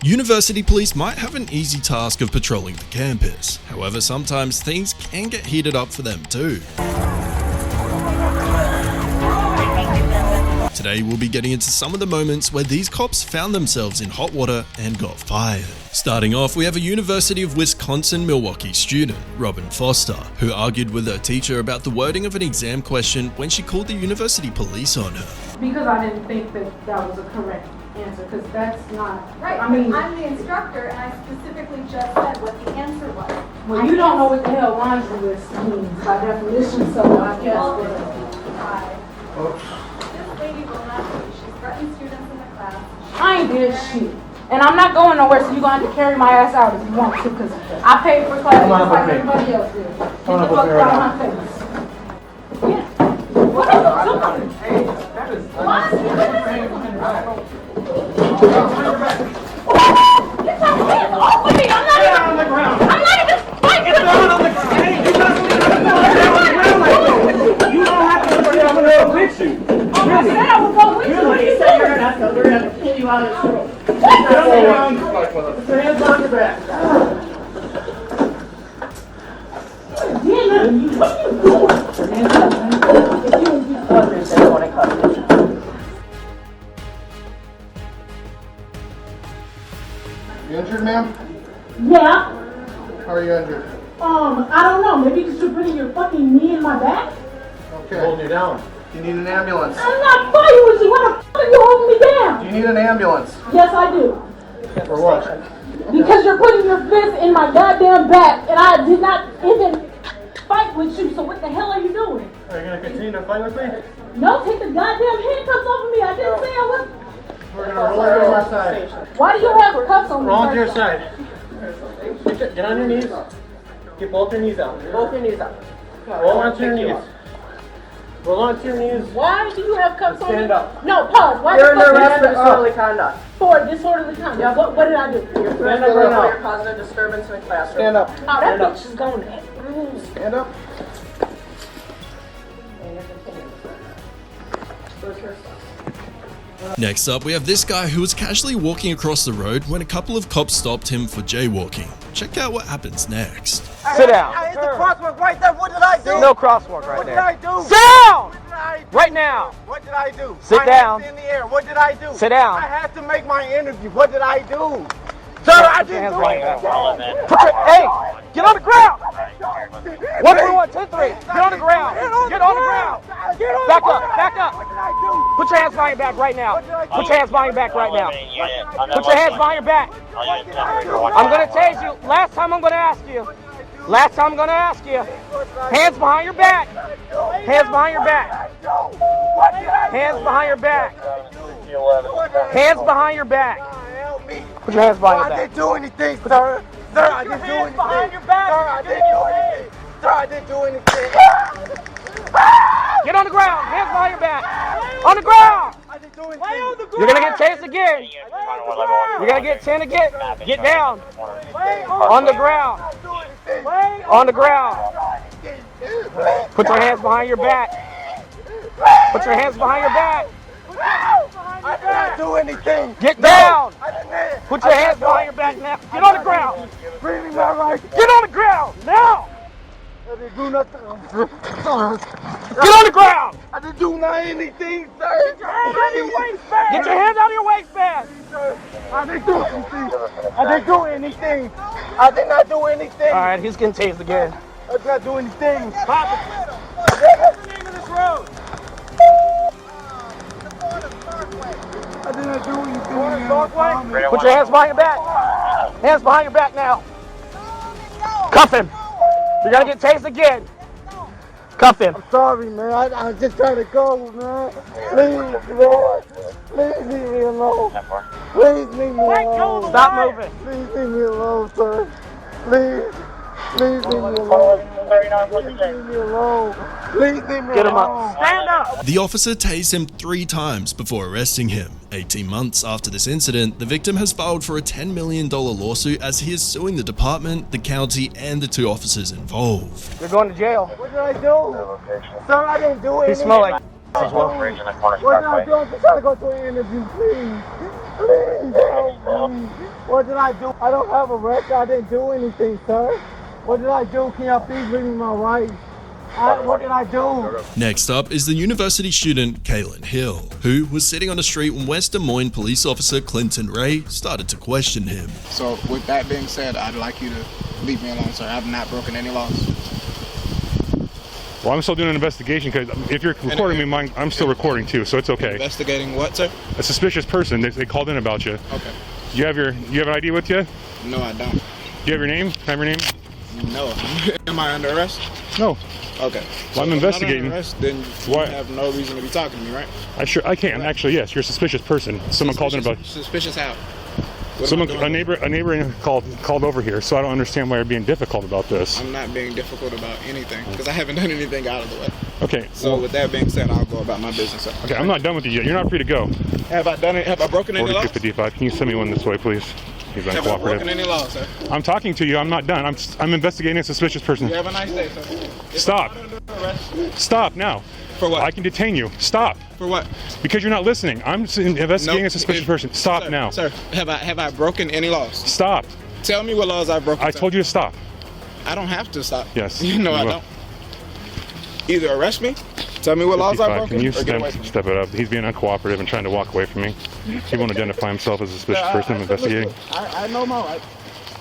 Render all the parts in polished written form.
University police might have an easy task of patrolling the campus. However, sometimes things can get heated up for them too. Today we'll be getting into some of the moments where these cops found themselves in hot water and got fired. Starting off, we have a University of Wisconsin-Milwaukee student, Robin Foster, who argued with her teacher about the wording of an exam question when she called the university police on her. Because I didn't think that was a correct answer, because that's not right. I mean, I'm the instructor, and I specifically just said what the answer was. Well, you don't know what the hell laundry list means by definition, so I guess. This lady will not leave. She's threatening students in the class. I ain't did shit. And I'm not going nowhere, so you're going to have to carry my ass out if you want to, because I paid for class just like everybody else did. Get the fuck out of my face. Yeah. What are you doing? What? Get your hands off of me! I'm not even fighting! Get down on the ground! You don't have to put it on the with you. Oh, I said I would go with you. What are you saying? We're going to pull you out of the school. Put your hands on your back. What are you doing? You injured, ma'am? Yeah. How are you injured? I don't know. Maybe because you're putting your fucking knee in my back? Okay. Holding you down. You need an ambulance. I'm not fighting with you. Why the fuck are you holding me down? You need an ambulance. Yes, I do. For what? Because you're putting your fist in my goddamn back, and I did not even fight with you, so what the hell are you doing? Are you going to continue to fight with me? No, take the goddamn handcuffs off of me. I didn't say I was. We're going to roll you to my side. Why do you have cuffs on me? Roll to your side. Get on your knees. Get both your knees out. Both your knees up. Roll onto your knees. Roll onto your knees. Why do you have cuffs on me? Stand up. No, pause. Why You're the fuck under do you arrest for have disorderly conduct. for disorderly conduct? What did I do? You're Stand threatening up right now. you're causing a disturbance in the classroom. Stand up. Oh, that Stand up. bitch is going to. Stand up. Next up, we have this guy who was casually walking across the road when a couple of cops stopped him for jaywalking. Check out what happens next. Sit down. I hit the crosswalk right there. What did I do? No crosswalk right What did there. I do? Sit down! What did I do? Right now. What did I do? Sit My down. hands in the air. What did I do? Sit down. I had to make my interview. What did I do? Sir, I Put your didn't hands do behind it. your back. Hey, get on the ground. 1, 3, 1, 2, 3. Get on the ground. Get on the ground. Back up. Back up. What did I do? Put your hands behind your back right now. Put your hands behind your back right now. Put your hands behind your back. I'm going to tase you. Last time I'm going to ask you. Last time I'm going to ask you. Hands behind your back. Hands behind your back. Hands behind your back. Hands behind your back. Help me. Put your hands behind your I back. didn't do anything, sir. Sir, I didn't do anything. behind your back. Sir, I didn't do anything. Sir, I didn't do anything. Get on the ground. Hands behind your back. On the ground. I didn't do anything. You're going to get tased again. You're going to get 10 again. Get down. On the ground. On the ground. Put your hands behind your back. Put your hands behind your back. I did not do anything. Get down. I didn't. Put your hands behind your back now. Get on the ground. Bring me my right. Get on the ground now. I didn't do nothing. Get on the ground. I didn't do anything, sir. Get your hands out of your waistband. Get your hands out of your waistband. I didn't do anything. I didn't do anything. I did not do anything. All right, he's getting tased again. I did not do anything. Pop it. What's the name of this road? I did not do anything. Put your hands behind your back. Hands behind your back now. Cuff him. You're going to get tased again. Cuff him. Sorry, man. I was just trying to go, man. Please, Lord. Please leave me alone. Please leave me alone. Stop moving. Please leave me alone, sir. Please. Please leave me alone. Please leave me alone. Please leave me alone. Get him up. Stand up. The officer tased him 3 times before arresting him. 18 months after this incident, the victim has filed for a $10 million lawsuit as he is suing the department, the county, and the 2 officers involved. You're going to jail. What did I do? Sir, I didn't do You anything. smell like as well. What did I do? I'm just trying to go to an interview, please. Please help me. What did I do? I don't have a record. I didn't do anything, sir. What did I do? Can y'all please leave me my rights? What did I do? Next up is the university student Kaylin Hill, who was sitting on the street when West Des Moines police officer Clinton Ray started to question him. So with that being said, I'd like you to leave me alone, sir. I've not broken any laws. Well, I'm still doing an investigation because if you're recording me, I'm still recording too, so it's okay. Investigating what, sir? A suspicious person. They called in about you. Okay. You have an ID with you? No, I don't. Do you have your name? Can I have your name? No. Am I under arrest? No. Okay. Well, I'm investigating. If I'm not under arrest, then you have no reason to be talking to me, right? I can. Actually, yes. You're a suspicious person. Someone called in about. Suspicious how? A neighbor called over here, so I don't understand why you're being difficult about this. I'm not being difficult about anything because I haven't done anything out of the way. Okay. So with that being said, I'll go about my business. Sir. Okay, I'm not done with you yet. You're not free to go. Have I done it? Have I broken any laws? 4255. Can you send me one this way, please? He's Have I broken uncooperative. any laws, sir? I'm talking to you. I'm not done. I'm investigating a suspicious person. You have a nice day, sir. If Stop. I'm not under arrest, Stop now. for what? I can detain you. Stop. For what? Because you're not listening. I'm investigating a suspicious person. Stop sir, now. Sir, have I broken any laws? Stop. Tell me what laws I've broken. I sir. told you to stop. I don't have to stop. Yes. You know you I will. don't. Either arrest me, tell me what laws I've 55. broken, Can you or get away from me. step it up? He's being uncooperative and trying to walk away from me. He won't identify himself as a suspicious person I'm investigating. I know my rights.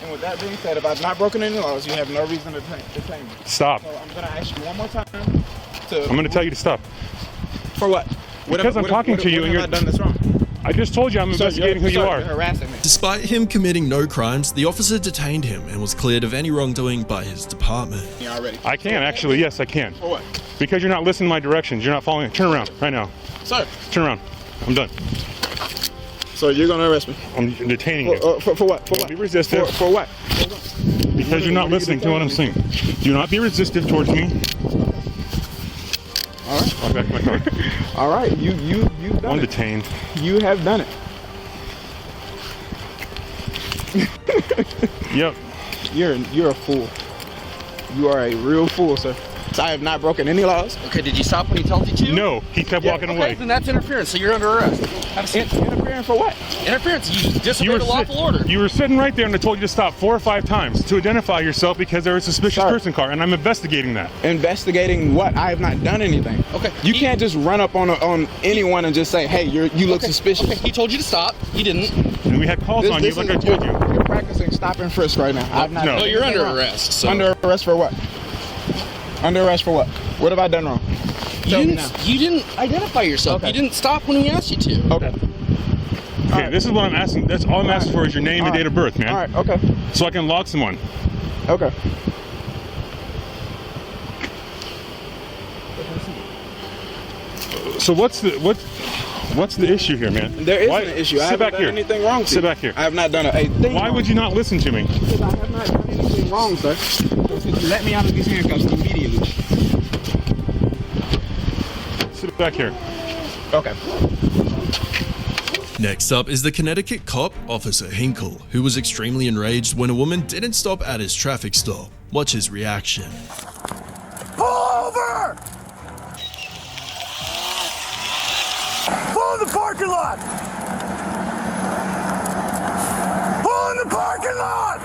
And with that being said, if I've not broken any laws, you have no reason to detain me. Stop. So I'm going to ask you one more time. I'm going to tell you to stop. For what? Because I'm talking to you and you're... What have I done that's wrong? I just told you I'm investigating who you You're are. harassing me. Despite him committing no crimes, the officer detained him and was cleared of any wrongdoing by his department. You already. I can, actually. Yes, I can. For what? Because you're not listening to my directions. You're not following. Turn around right now. Sir. Turn around. I'm done. So you're going to arrest me? I'm detaining you. For what? For what? Be resistive. For what? Because you're not listening to what I'm saying. Do not be resistive towards me. All right. I'll back my car. All right. You've done I'm it. detained. You have done it. Yep. You're a fool. You are a real fool, sir. So I have not broken any laws. Okay, did you stop when he told you to? No, he kept walking Okay, away. then that's interference, so you're under arrest. Have a seat. Interfering for what? Interference, you disobeyed a lawful order. You were sitting right there and I told you to stop 4 or 5 times to identify yourself because there was a suspicious Sir. person car and I'm investigating that. Investigating what? I have not done anything. Okay. You can't just run up on anyone and just say, hey, you look suspicious. Okay, he told you to stop. You didn't. And we had calls on you like I told you. You're practicing stop and frisk right now. I've not No. done No, you're anything under wrong. arrest. So. Under arrest for what? Under arrest for what? What have I done wrong? Tell me now. You didn't identify yourself. Okay. You didn't stop when we asked you to. Okay. Okay, this is what I'm asking. That's all I'm asking for is your name and date of birth, man. All right, okay. So I can log someone. Okay. So what's the issue here, man? There is an issue. I Sit haven't back done here. anything wrong to Sit you. back here. I have not done a thing Why wrong. would you not listen to me? Because I have not done anything wrong, sir. Let me out of these handcuffs immediately. Sit back here. Okay. Next up is the Connecticut cop, Officer Hinkle, who was extremely enraged when a woman didn't stop at his traffic stop. Watch his reaction. Pull over! Pull in the parking lot! Pull in the parking lot!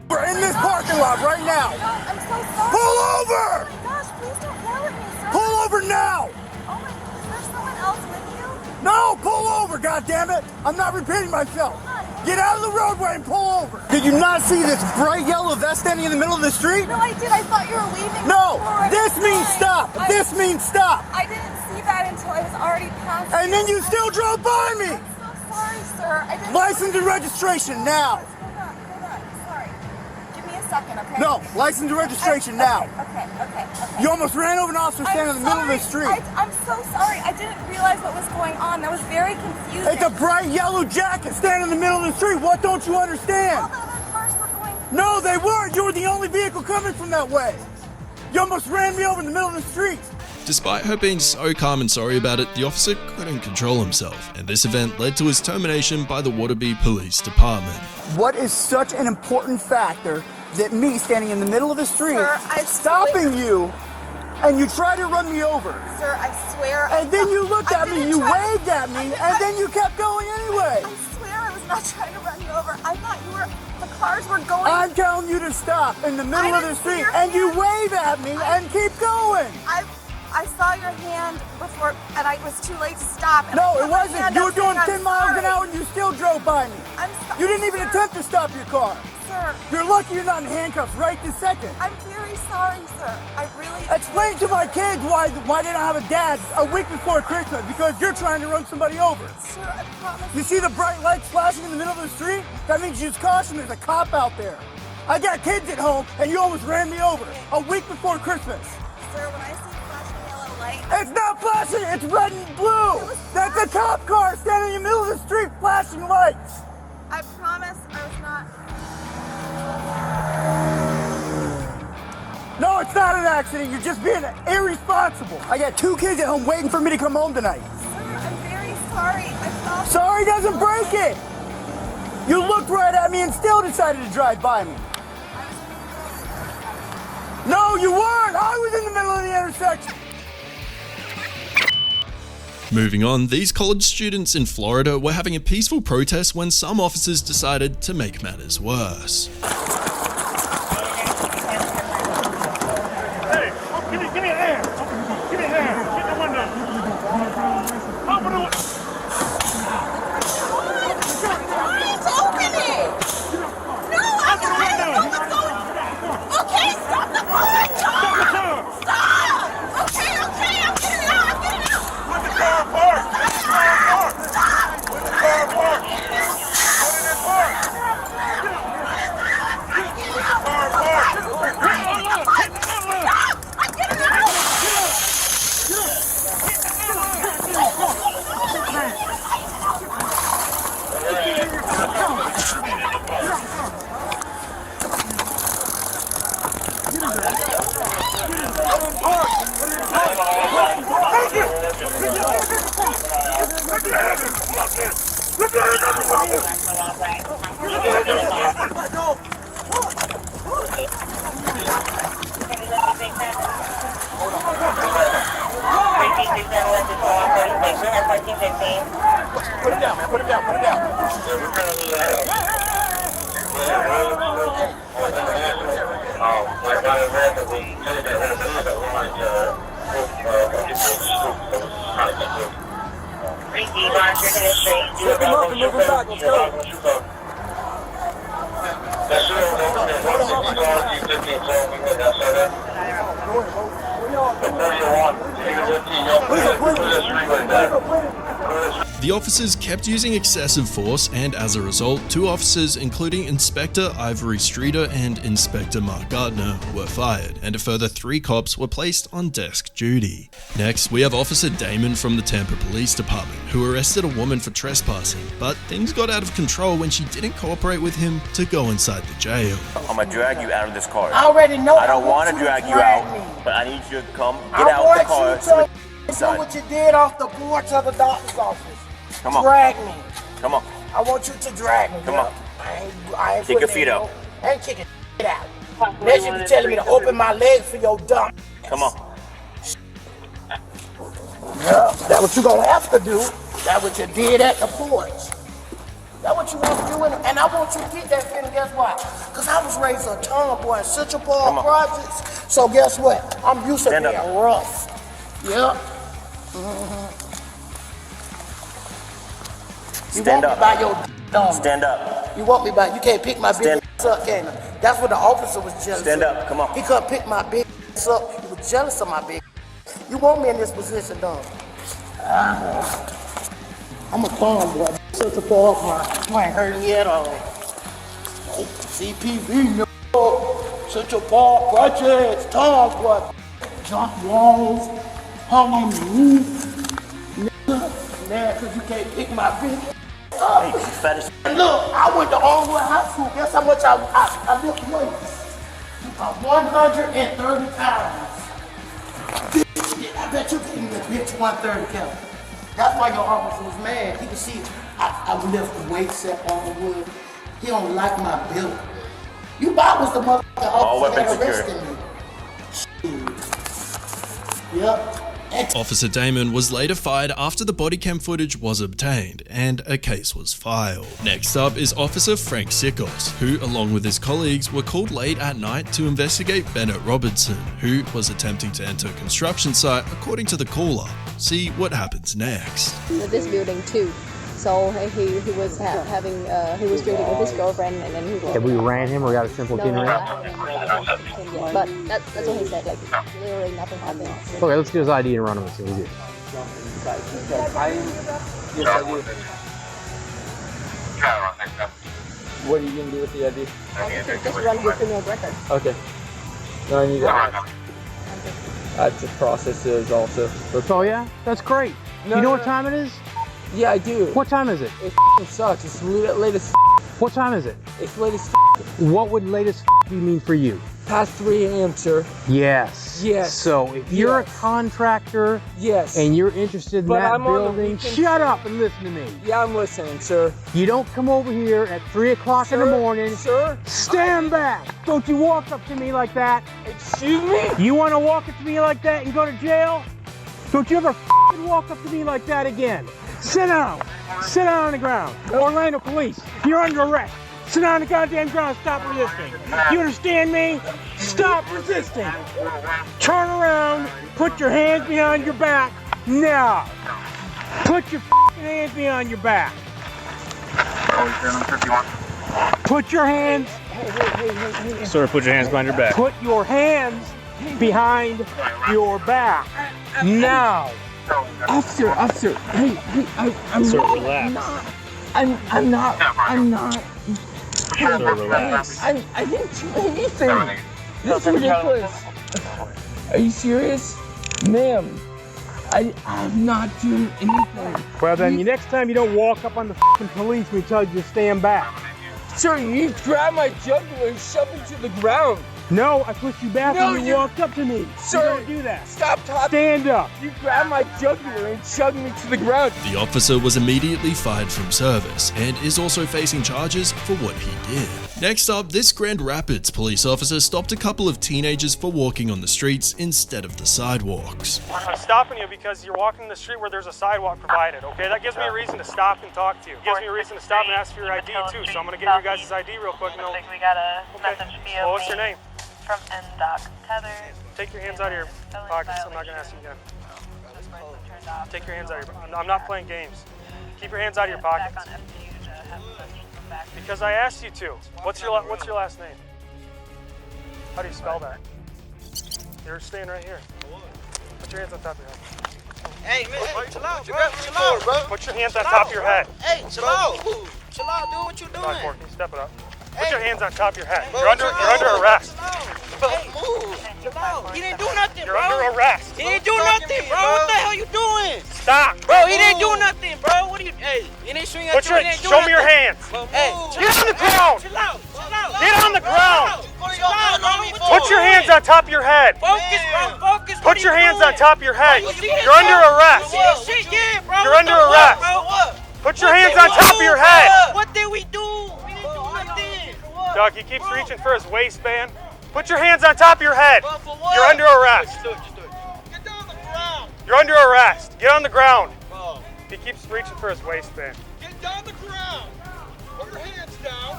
We're in this parking lot right now! I'm so sorry. Pull over! Oh my gosh, please don't yell at me, sir. Pull over now! Oh my, is there someone else with you? No, pull over, goddammit! I'm not repeating myself. Get out of the roadway and pull over. Did you not see this bright yellow vest standing in the middle of the street? No, I did. I thought you were leaving. No, before I this was means fine. stop. This means stop. I didn't see that until I was already past. And then you still drove by me. I'm so sorry, sir. I didn't. License and registration now. Hold on. Sorry. Give me a second, okay? No, license and registration now. Okay. You almost ran over an officer standing in the middle of the street. I'm so sorry. I didn't realize what was going on. That was very confusing. It's a bright yellow jacket standing in the middle of the street. What don't you understand? All the other cars were going. No, they weren't. You were the only vehicle coming from that way. You almost ran me over in the middle of the street. Despite her being so calm and sorry about it, the officer couldn't control himself, and this event led to his termination by the Waterbury Police Department. What is such an important factor that me standing in the middle of the street, Sir, stopping you and you tried to run me over. Sir, I swear. And then you looked at me, you waved at me, I and then you kept going anyway. I swear I was not trying to run you over. I thought you were, the cars were going. I'm telling you to stop in the middle of the street, and you wave at me and keep going. I saw your hand before, and it was too late to stop. And No, I it wasn't. You were doing 10 miles an sorry. hour and you still drove by me. I'm sorry. You didn't even attempt to stop your car. Sir, You're lucky you're not in handcuffs right this second. I'm very sorry, sir. I really. Explain to my kids why they don't have a dad a week before Christmas, because you're trying to run somebody over. Sir, I promise. You see the bright lights flashing in the middle of the street? That means use caution, there's a cop out there. I got kids at home and you almost ran me over a week before Christmas. Sir, when I see flashing yellow light. It's not flashing, it's red and blue. That's a cop car standing in the middle of the street flashing lights. I promise I was not. No, it's not an accident. You're just being irresponsible. I got 2 kids at home waiting for me to come home tonight. Sir, I'm very sorry. I thought. Sorry doesn't break it. You looked right at me and still decided to drive by me. No, you weren't. I was in the middle of the intersection. Moving on, these college students in Florida were having a peaceful protest when some officers decided to make matters worse. Hey, give me a hand. Give me a hand. Get the window. Open the window. It's opening! No, I'm trying to know what's going on. Okay, stop the car! Stop! Stop! Okay, I'm getting out, I'm getting out! Put the car apart. Put the car apart. Put the car apart. Put it in park. Put the car apart. I'm getting out! Put it down, man. Put it down. Put it down. The officers kept using excessive force, and as a result, 2 officers, including Inspector Ivory Streeter and Inspector Mark Gardner, were fired, and a further 3 cops were placed on desk duty. Next, we have Officer Damon from the Tampa Police Department, who arrested a woman for trespassing, but things got out of control when she didn't cooperate with him to go inside the jail. I'm gonna drag you out of this car. I already know. I don't want to drag you out, but I need you to come get out the car. So do what you did off the porch of the doctor's office. Come on. Drag me. Come on. I want you to drag me. Come on. I ain't Kick your putting feet in out. I ain't kicking out. Unless you be telling me to open my legs for your dumb. Come on. Yeah, that's what you gonna have to do. That's what you did at the porch. That's what you want to do, and I want you to get that feeling. Guess why? Because I was raised a tomboy in Central Park Projects. So guess what? I'm used to being rough. Yep. You Stand want up. me by your dumb. Stand up. You want me by, you can't pick my big ass up, can you? That's what the officer was jealous Stand of. up. Come on. He couldn't pick my big ass up. He was jealous of my big ass. You want me in this position, don't you? I'm a tomboy. Central Park, you ain't hurting me at all. CPV, no. Central Park Projects, tomboy. Jump walls, hung on the roof. Nigga, cause you can't pick my big Hey, you fat as And look, I went to Allwood High School. Guess how much I lift weights? 130 pounds. I bet you can even bitch 130 pounds. That's why your officer was mad. He could see I lift the weights at Allwood. He don't like my build. You Bob was the motherfucking officer that arrested me. Yep. Officer Damon was later fired after the body cam footage was obtained and a case was filed. Next up is Officer Frank Sickos, who along with his colleagues were called late at night to investigate Bennett Robertson, who was attempting to enter a construction site according to the caller. See what happens next. This building too. So he was he was drinking with his girlfriend and then he was. Have we ran him or got a simple kid ran? But that's what he said. Like literally nothing happened. Okay, let's get his ID and run him and see what we do. What are you gonna do with the ID? Just run your criminal record. Okay. No, I need that. I have to process those also. Oh yeah? That's great. No, you know no, what no. time it is? Yeah, I do. What time is it? It sucks. It's late as What time is it? It's late as What would latest mean for you? Past 3 a.m., sir. Yes. Yes. So if you're a contractor yes. and you're interested in But that I'm on the building, weekend, shut sir. up and listen to me. Yeah, I'm listening, sir. You don't come over here at 3 o'clock in the morning. Sir? Stand back. Don't you walk up to me like that. Excuse me? You want to walk up to me like that and go to jail? Don't you ever f***ing walk up to me like that again. Sit down. Sit down on the ground. Orlando Police, you're under arrest. Sit down on the goddamn ground. Stop resisting. You understand me? Stop resisting. Turn around. Put your hands behind your back. Now. Put your f***ing hands behind your back. Put your hands. Sir, put your hands behind your back. Put your hands behind your back. Now. Officer, hey, I'm Sir, not, relax. I'm not. Sir, relax. I didn't do anything. This is ridiculous. Are you serious? Ma'am, I'm not doing anything. Well then, next time you don't walk up on the f***ing police, we tell you to stand back. Sir, you grabbed my jugular and shoved me to the ground. No, I pushed you back when you walked up to me. Sir, you don't do that. Stop talking. Stand up. You grabbed my jugular and shoved me to the ground. The officer was immediately fired from service and is also facing charges for what he did. Next up, this Grand Rapids police officer stopped a couple of teenagers for walking on the streets instead of the sidewalks. I'm stopping you because you're walking the street where there's a sidewalk provided, okay? That gives me a reason to stop and talk to you. It gives me a reason to stop and ask for your ID too, so I'm gonna get your guys' ID real quick. Looks like we got a message via Oh, Well, what's your name? from NDOC Tether. Take your hands out of your pockets. I'm not gonna ask you again. Take your hands out of your. I'm not playing games. Keep your hands out of your pockets. Because I asked you to. What's your last name? How do you spell that? You're staying right here. Put your hands on top of your head. Hey, man, chill out, bro. Put your hands on top of your head. Hey, chill out. Chill out, do what you doing. Come on, Corky, step it up. Put your hands on top of your head. Bro, You're under arrest. Hey, move. Chill out. He didn't do nothing, You're bro. under arrest. He didn't do nothing, bro. What the hell you doing? Stop. Bro, he didn't do nothing, bro. What are you? Hey, he didn't swing at you. He didn't do Show me your nothing. hands. Hey, Get on the ground. Chill out. Chill out. Get on the ground. Chill out, bro. Put your hands on top of your head. Focus, bro. Focus. Put your hands on top of your head. You see this You're under shit? arrest. You see this shit? Yeah, bro. You're under arrest. What? Put your hands on top of your head. What did we do? We didn't do nothing. Doug, he keeps reaching for his waistband. Put your hands on top of your head. For what? You're under arrest. Just do it. Get down the ground. You're under arrest. Get on the ground. Bro. He keeps reaching for his waistband. Get down the ground. Put your hands down.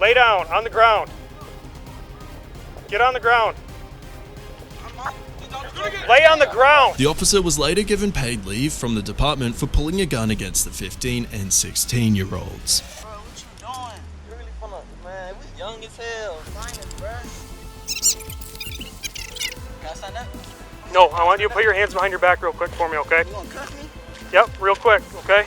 Lay down on the ground. Get on the ground. Lay on the ground. The officer was later given paid leave from the department for pulling a gun against the 15 and 16-year-olds. Bro, what you doing? You really wanna, man, we young as hell. Sign it, bro. Can I sign that? No, I want you to put your hands behind your back real quick for me, okay? You wanna cuff me? Yep, real quick, okay?